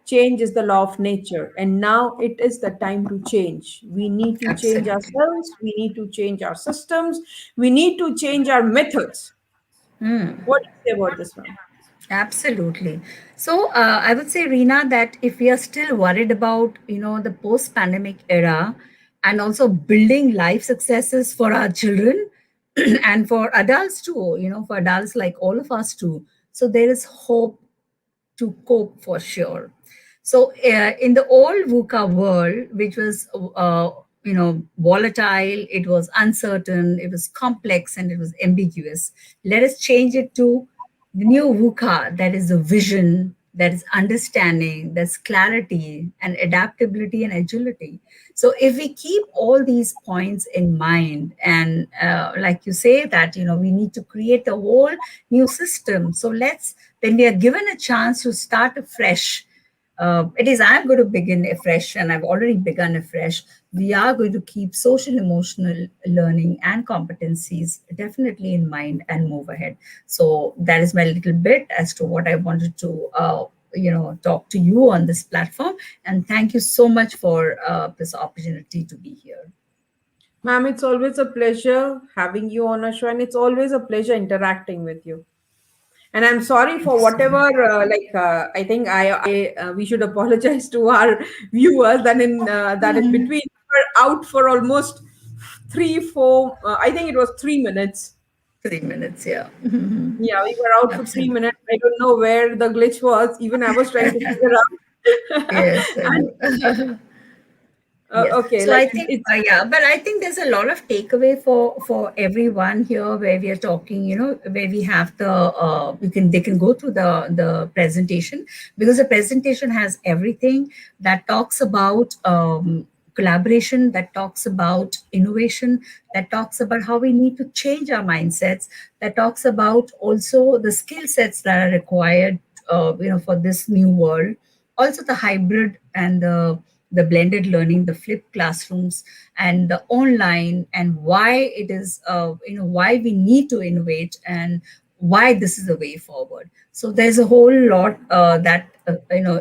change is the law of nature, and now it is the time to change. We need to change Absolutely. ourselves, we need to change our systems, we need to change our methods. What do you say about this one? Absolutely. So I would say, Reena, that if we are still worried about, the post-pandemic era and also building life successes for our children and for adults too, for adults like all of us too. So there is hope to cope for sure. So in the old VUCA world, which was volatile, it was uncertain, it was complex, and it was ambiguous. Let us change it to the new VUCA, that is the vision, there's understanding, there's clarity and adaptability and agility. So if we keep all these points in mind, and like you say that, we need to create a whole new system. So let's, when we are given a chance to start afresh, it is I'm going to begin afresh, and I've already begun afresh. We are going to keep social emotional learning and competencies definitely in mind and move ahead. So that is my little bit as to what I wanted to talk to you on this platform. And thank you so much for this opportunity to be here. Ma'am, it's always a pleasure having you on our show, and it's always a pleasure interacting with you. And I'm sorry Thank for you so whatever. much. I think we should apologize to our viewers that in between we were out for almost 3, 4. I think it was 3 minutes. 3 minutes, yeah. Yeah, we were out for three Absolutely. minutes. I don't know where the glitch was. Even I was trying to figure out. Yes, I And know. Yes. okay, So like I think, it's yeah, but I think there's a lot of takeaway for everyone here, where we are talking, where we have the they can go through the presentation, because the presentation has everything that talks about collaboration, that talks about innovation, that talks about how we need to change our mindsets, that talks about also the skill sets that are required, for this new world, also the hybrid and the blended learning, the flipped classrooms, and the online, and why it is, why we need to innovate, and why this is the way forward. So there's a whole lot that,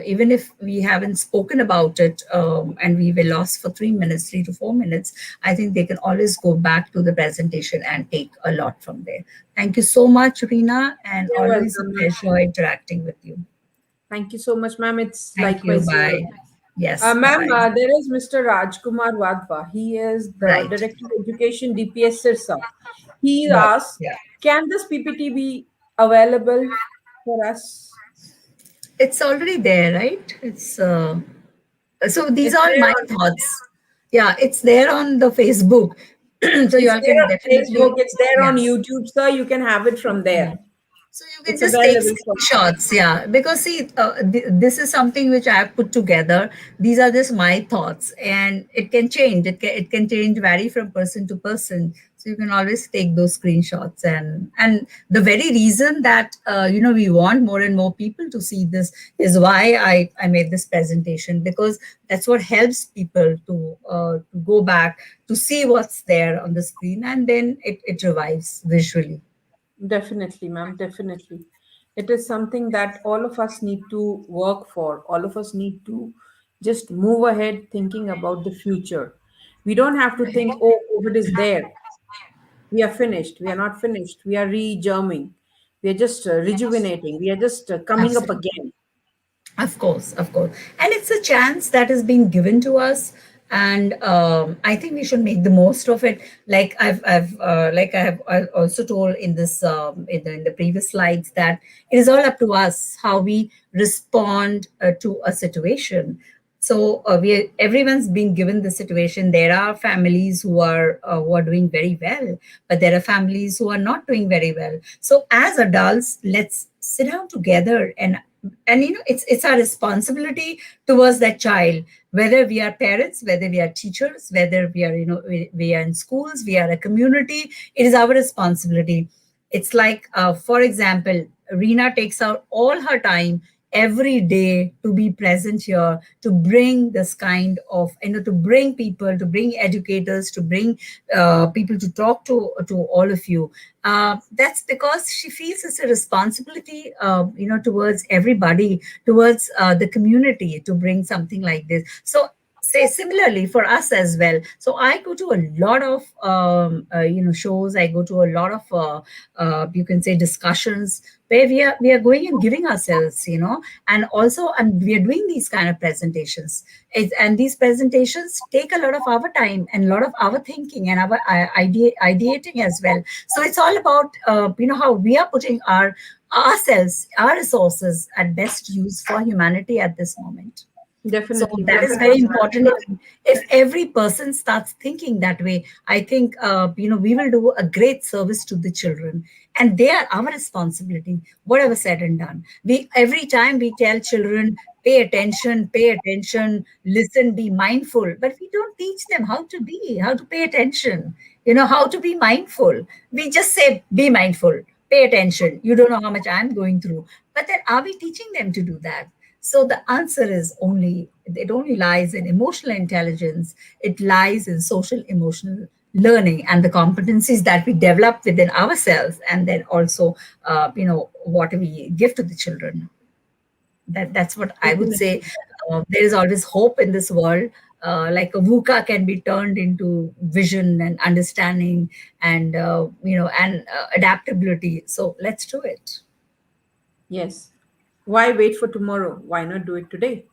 even if we haven't spoken about it, and we were lost for 3 minutes, 3 to 4 minutes, I think they can always go back to the presentation and take a lot from there. Thank you so much, Reena, and you're always a welcome, ma'am. pleasure interacting with you. Thank you so much, ma'am. It's Thank you. likewise here. Bye. Yes. Bye Ma'am, bye. there is Mr. Rajkumar Wadhwa. He is the Right. Director of Education, DPS Sirsa. He Right. asks, Yeah. can this PPT be available for us? It's already there, right? It's so these It's are there my on thoughts. Yeah, it's there on the Facebook. So you it's all there can on Facebook. definitely, It's there on yeah. YouTube, sir. You can have it from Yeah. there. So you can It's just take available for. screenshots, yeah. Because see, this is something which I have put together. These are just my thoughts, and it can change. It can change, vary from person to person. So you can always take those screenshots, and the very reason that we want more and more people to see this is why I made this presentation, because that's what helps people to go back to see what's there on the screen, and then it revives visually. Definitely, ma'am. Definitely. It is something that all of us need to work for. All of us need to just move ahead thinking about the future. We don't have to think, oh, COVID is there. We are finished. We are not finished. We are re-germing. We are just rejuvenating. We are just coming up Absolutely. again. Of course, of course. And it's a chance that is being given to us. And I think we should make the most of it. Like I also told in this in the previous slides, that it is all up to us how we respond to a situation. So everyone's being given the situation. There are families who are doing very well, but there are families who are not doing very well. So as adults, let's sit down together, and it's our responsibility towards that child, whether we are parents, whether we are teachers, whether we are, we are in schools, we are a community. It is our responsibility. It's like, for example, Reena takes out all her time every day to be present here, to bring this kind of, to bring people, to bring educators, to bring people to talk to all of you. That's because she feels it's a responsibility, towards everybody, towards the community, to bring something like this. So say similarly for us as well. So I go to a lot of shows. I go to a lot of you can say discussions, where we are going and giving ourselves, and also, and we are doing these kind of presentations. And these presentations take a lot of our time and a lot of our thinking and our ideating as well. So it's all about how we are putting ourselves, our resources at best use for humanity at this moment. So Definitely, that is very important. If every person starts thinking that way, I think we will do a great service to the children, and they are our responsibility. Whatever said and done, we every time we tell children, pay attention, listen, be mindful, but we don't teach them how to pay attention. How to be mindful. We just say, be mindful, pay attention. You don't know how much I'm going through, but then are we teaching them to do that? So the answer is it only lies in emotional intelligence. It lies in social emotional learning and the competencies that we develop within ourselves, and then also, what we give to the children. That's what I would say. definitely. There is always hope in this world. Like a VUCA can be turned into vision and understanding, and adaptability. So let's do it. Yes. Why wait for tomorrow? Why not do it today?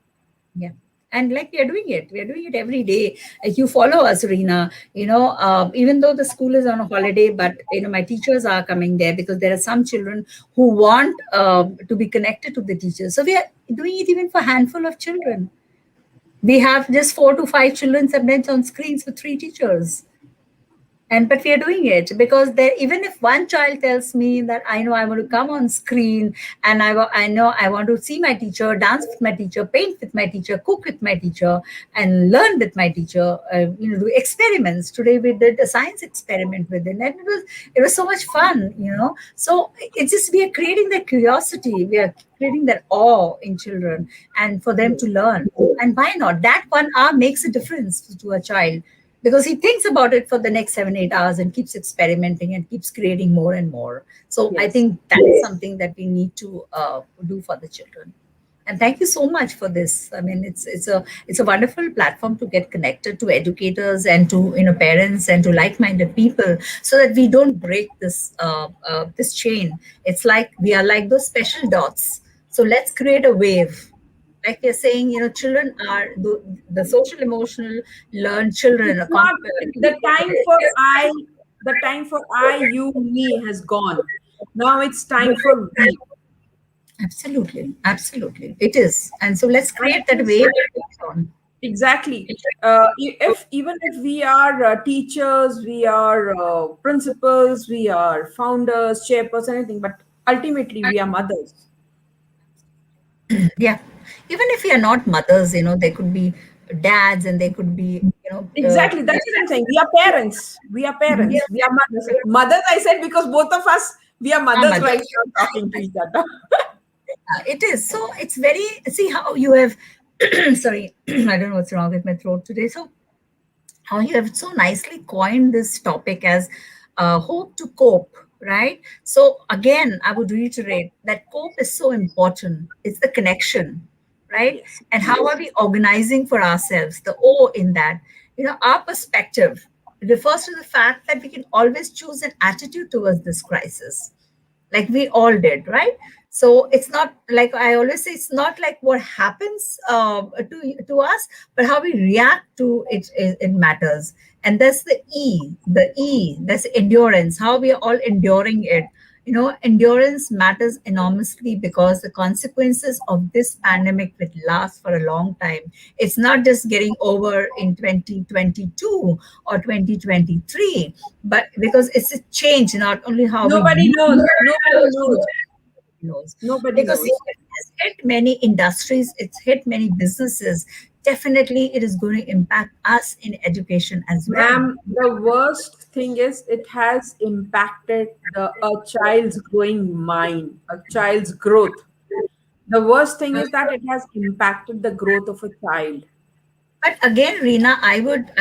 Yeah. And like we are doing it every day. Like you follow us, Reena, even though the school is on a holiday, but my teachers are coming there because there are some children who want to be connected to the teachers. So we are doing it even for a handful of children. We have just 4 to 5 children sometimes on screens with 3 teachers. And but we are doing it because there, even if one child tells me that I know I want to come on screen, and I know I want to see my teacher, dance with my teacher, paint with my teacher, cook with my teacher, and learn with my teacher, do experiments. Today we did a science experiment with it, and it was so much fun. So it's just, we are creating that curiosity, we are creating that awe in children, and for them to Yes. learn. And why not? That 1 hour makes a difference to a child, because he thinks about it for the next 7 8 hours and keeps experimenting and keeps creating more and more. So I Yes. think that is something that we need to do for the children. And thank you so much for this. I mean, it's a wonderful platform to get connected to educators and to parents and to like-minded people, so that we don't break this chain. It's like we are like those special dots. So let's create a wave. Like you're saying, children are the social emotional learn children It's are not the time for I, you, me has gone. Now it's time for we. absolutely, absolutely, it is. And so let's And create it that is wave on. exactly. If even if we are teachers, we are principals, we are founders, chairpersons, anything, but ultimately we are mothers. Yeah, even if we are not mothers, they could be dads, and they could be Exactly. That's what I'm saying. We are parents. We are yeah, parents. We are mothers. Mothers, I said, because both of us, we are our mothers right mothers. now talking to each other. It is. So it's very, see how you have, sorry, I don't know what's wrong with my throat today. So how you have so nicely coined this topic as hope to cope, right? So again, I would reiterate that cope is so important. It's the connection, right? Yes. And how are we organizing for ourselves? The O in that, our perspective refers to the fact that we can always choose an attitude towards this crisis, like we all did, right? So it's not like, I always say, it's not like what happens to us, but how we react to it, it matters. And that's the E, that's endurance, how we are all enduring it. Endurance matters enormously, because the consequences of this pandemic will last for a long time. It's not just getting over in 2022 or 2023, but because it's a change, not only how we Nobody use knows. Nobody knows. knows. Nobody Because see, knows. it has hit many industries, it's hit many businesses. Definitely, it is going to impact us in education as well. Ma'am, the worst thing is it has impacted a child's growing mind, a child's growth. The worst thing is that it has impacted the growth of a child. But again, Reena, I would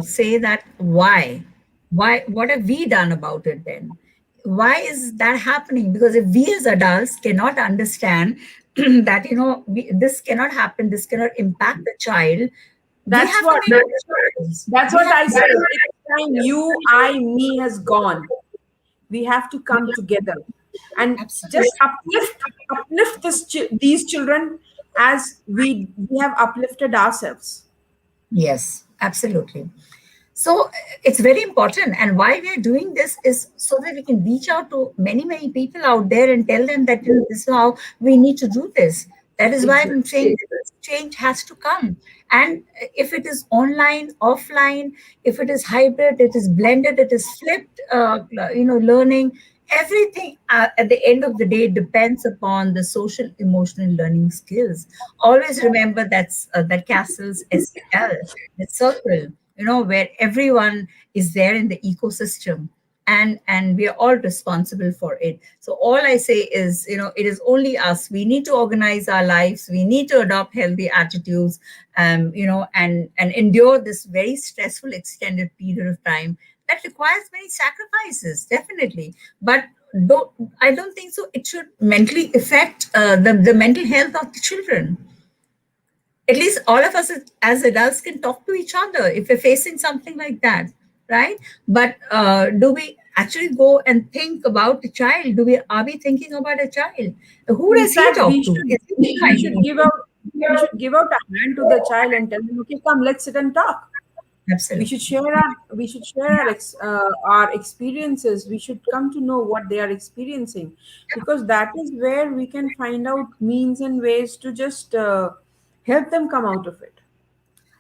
say that why, what have we done about it then? Why is that happening? Because if we as adults cannot understand that, this cannot happen, this cannot impact the child, we That's have to what make choices. that's We what have I to said. make It's time you, I, me has gone. We have to come together and absolutely. just uplift these children as we have uplifted ourselves. Yes, absolutely. So it's very important. And why we are doing this is so that we can reach out to many, many people out there and tell them that, this is how we need to do this. That is why I'm Exactly. saying this change has to come. And if it is online, offline, if it is hybrid, it is blended, it is flipped, learning, everything at the end of the day depends upon the social emotional learning skills. Always remember that castle's SEL, the circle, where everyone is there in the ecosystem, and we are all responsible for it. So all I say is, it is only us. We need to organize our lives, we need to adopt healthy attitudes, and endure this very stressful extended period of time that requires many sacrifices, definitely. But don't I don't think so it should mentally affect the mental health of the children. At least all of us as adults can talk to each other if we're facing something like that, right? But do we actually go and think about the child? Are we thinking about a child? Who In does he fact, talk to? Is he we behind should me? give out a hand to the child and tell him, okay, come, let's sit and talk. We should Absolutely. share our experiences. We should come to know what they are experiencing, because that is where we can find out means and ways to just help them come out of it.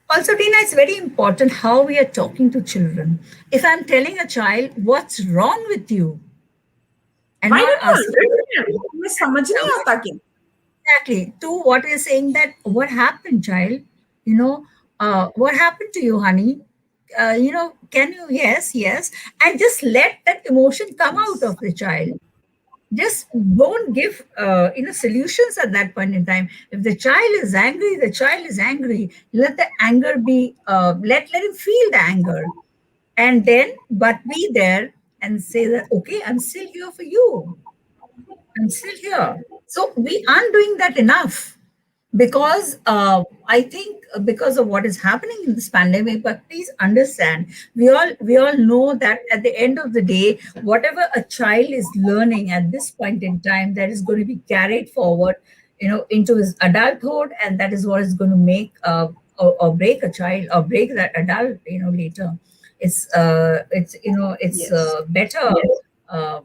Also, Tina, it's very important how we are talking to children. If I'm telling a child, what's wrong with you? And Why not don't you asking, understand? तुम्हें समझ नहीं आता क्या? exactly, to what you're saying, that what happened, child? You know, what happened to you, honey? Can you, yes, yes, and just let that emotion come out Yes. of the child. Just don't give, solutions at that point in time. If the child is angry, the child is angry. Let the anger be, let him feel the anger. And then, but be there and say that, okay, I'm still here for you. I'm still here. So we aren't doing that enough, because I think because of what is happening in this pandemic. But please understand, we all know that at the end of the day, whatever a child is learning at this point in time, that is going to be carried forward, into his adulthood, and that is what is going to make or break a child, or break that adult, later. It's better uh,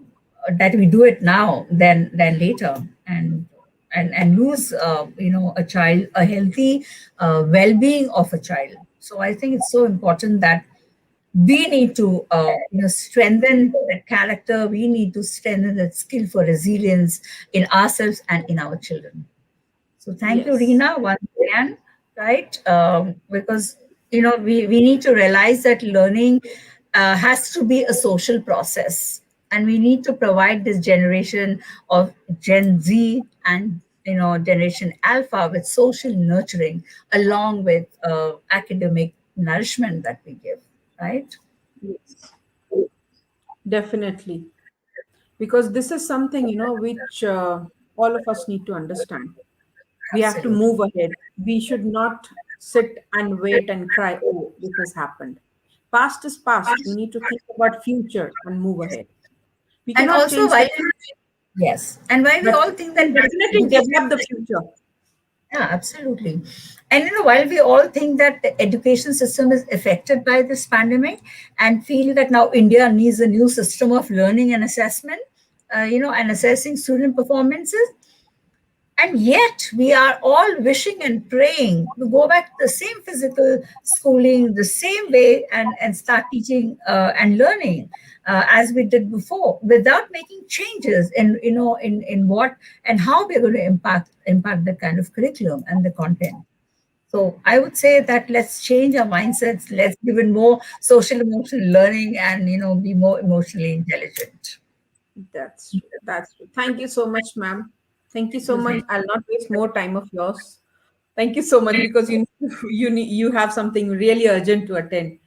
that we do it now than later, and lose, a child, a healthy well-being of a child. So I think it's so important that we need to, strengthen that character. We need to strengthen that skill for resilience in ourselves and in our children. So thank you, Yes. Reena, once again, right? Because we need to realize that learning has to be a social process, and we need to provide this generation of Gen Z and Generation Alpha with social nurturing, along with academic nourishment that we give, right? Yes. Definitely. Because this is something, which all of us need to understand. We have to Absolutely. move ahead. We should not sit and wait and cry, oh, this has happened. Past is past. We need to think about future and move ahead. We And cannot also, change the, yes, and why we but all think we that can definitely education. develop the future. Yeah, absolutely. And while we all think that the education system is affected by this pandemic, and feel that now India needs a new system of learning and assessment, and assessing student performances, and yet we are all wishing and praying to go back to the same physical schooling, the same way, and start teaching and learning as we did before, without making changes in what and how we're going to impact the kind of curriculum and the content. So I would say that let's change our mindsets. Let's give it more social emotional learning, and be more emotionally intelligent. That's true. That's true. Thank you so much, ma'am. Thank you so much. Thank I'll not waste more time of yours. Thank you so much, because you have something really urgent to attend.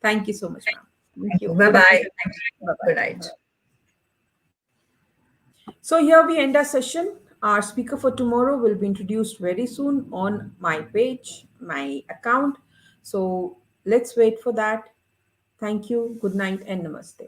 Thank you so much, ma'am. Thank you. you. Bye Good bye. night. Bye Good bye. night. So here we end our session. Our speaker for tomorrow will be introduced very soon on my page, my account. So let's wait for that. Thank you. Good night and namaste.